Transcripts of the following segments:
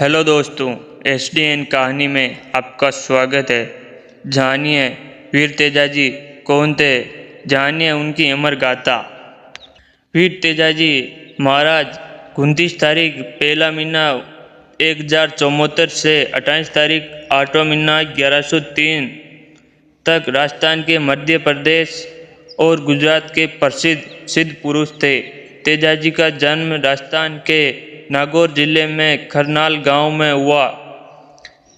Hello दोस्तों, SDN कहानी में आपका स्वागत है। जानिए वीर तेजाजी कौन थे, जानिए उनकी अमर गाथा। वीर तेजाजी महाराज 29 तारीख पहला महीना 1074 से 28 तारीख 8वां महीना 1103 तक राजस्थान के मध्य प्रदेश और गुजरात के प्रसिद्ध सिद्ध पुरुष थे। तेजाजी का जन्म राजस्थान के नागौर जिले में खरनाल गांव में हुआ।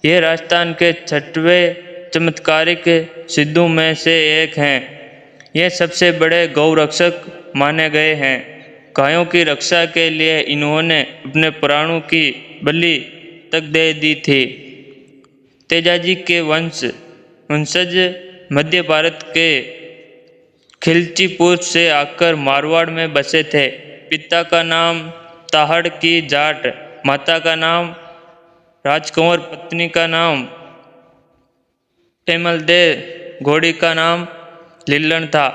यह राजस्थान के 6वें चमत्कारिक सिद्धों में से एक हैं। यह सबसे बड़े गौरक्षक माने गए हैं। गायों की रक्षा के लिए इन्होंने अपने प्राणों की बलि तक दे दी थी। तेजाजी के वंशज मध्य भारत के खिलचीपुर से आकर मारवाड़ में बसे थे। पिता का नाम ताहड़ की जाट, माता का नाम राजकुंवर, पत्नी का नाम एमलदे, घोड़ी का नाम लीलन था।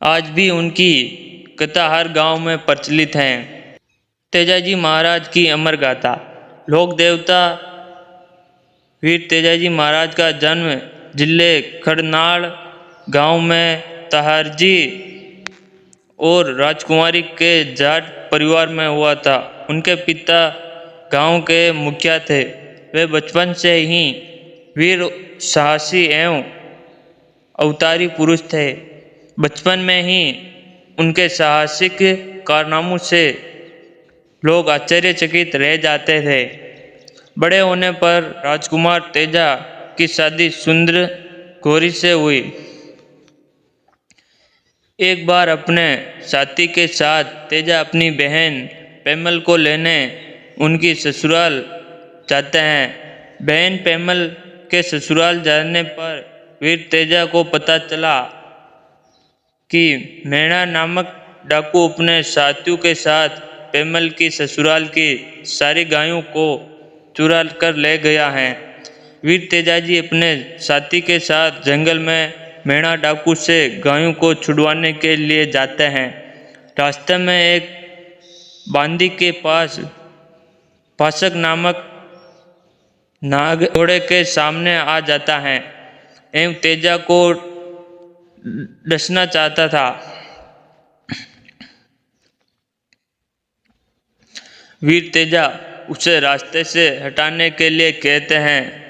आज भी उनकी कथा हर गांव में प्रचलित है। तेजाजी महाराज की अमर गाथा। लोक देवता वीर तेजाजी महाराज का जन्म जिले खरनाल गांव में ताहरजी और राजकुमारी के जाट परिवार में हुआ था। उनके पिता गांव के मुखिया थे। वे बचपन से ही वीर, साहसी एवं अवतारी पुरुष थे। बचपन में ही उनके साहसिक कारनामों से लोग आश्चर्यचकित रह जाते थे। बड़े होने पर राजकुमार तेजा की शादी सुंदर गौरी से हुई। एक बार अपने साथी के साथ तेजा अपनी बहन पेमल को लेने उनकी ससुराल जाते हैं। बहन पेमल के ससुराल जाने पर वीर तेजा को पता चला कि मैणा नामक डाकू अपने साथियों के साथ पेमल की ससुराल की सारी गायों को चुरा कर ले गया है। वीर तेजाजी अपने साथी के साथ जंगल में मैणा डाकू से गायों को छुड़वाने के लिए जाते हैं। रास्ते में एक बांदी के पास पाशक नामक नाग घोड़े के सामने आ जाता है एवं तेजा को डसना चाहता था। वीर तेजा उसे रास्ते से हटाने के लिए कहते हैं।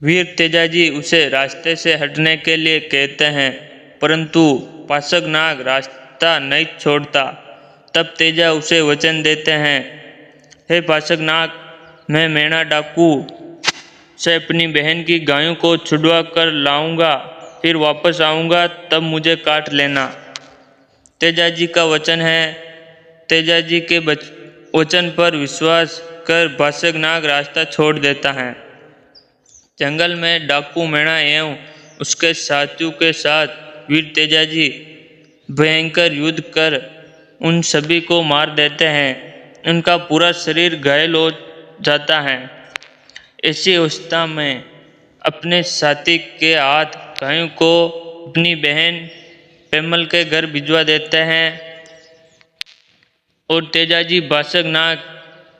वीर तेजाजी उसे रास्ते से हटने के लिए कहते हैं, परंतु पाशक नाग रास्ता नहीं छोड़ता। तब तेजा उसे वचन देते हैं, हे पाशक नाग, मैं मैणा डाकू से अपनी बहन की गायों को छुड़वा कर लाऊंगा, फिर वापस आऊंगा, तब मुझे काट लेना। तेजाजी का वचन है। तेजाजी के वचन पर विश्वास कर पाशक नाग रास्ता छोड़ देता है। जंगल में डाकू मैणा एवं उसके साथियों के साथ वीर तेजाजी भयंकर युद्ध कर उन सभी को मार देते हैं। उनका पूरा शरीर घायल हो जाता है। ऐसी अवस्था में अपने साथी के हाथ गायों को अपनी बहन पेमल के घर भिजवा देते हैं और तेजाजी पाशक नाग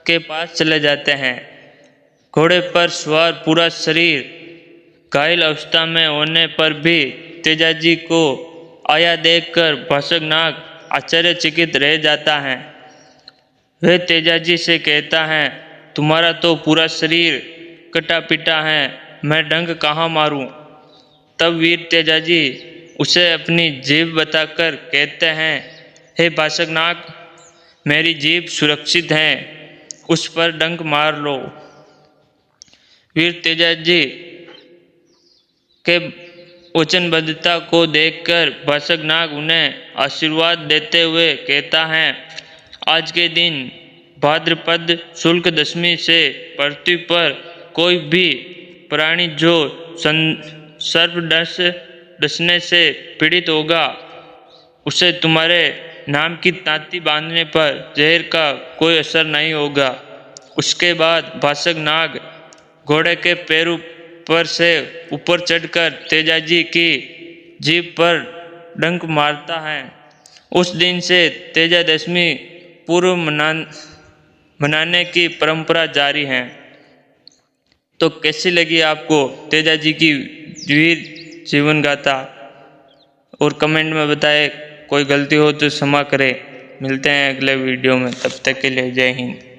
के पास चले जाते हैं। घोड़े पर सवार पूरा शरीर घायल अवस्था में होने पर भी तेजाजी को आया देखकर पाशक नाग आश्चर्यचकित रह जाता है। वह तेजाजी से कहता है, तुम्हारा तो पूरा शरीर कटा पिटा है, मैं डंक कहाँ मारूं? तब वीर तेजाजी उसे अपनी जीभ बताकर कहते हैं, हे पाशक नाग, मेरी जीभ सुरक्षित है, उस पर डंक मार लो। वीर तेजाजी के वचनबद्धता को देखकर पाशक नाग उन्हें आशीर्वाद देते हुए कहता है, आज के दिन भाद्रपद शुक्ल दशमी से पृथ्वी पर कोई भी प्राणी जो सर्प डसने से पीड़ित होगा, उसे तुम्हारे नाम की तांती बांधने पर जहर का कोई असर नहीं होगा। उसके बाद पाशक नाग घोड़े के पैरों पर से ऊपर चढ़कर तेजाजी की जीभ पर डंक मारता है। उस दिन से तेजा दशमी पूर्व मनाने की परंपरा जारी है। तो कैसी लगी आपको तेजाजी की वीर जीवन गाथा, और कमेंट में बताएं। कोई गलती हो तो क्षमा करें। मिलते हैं अगले वीडियो में, तब तक के लिए जय हिंद।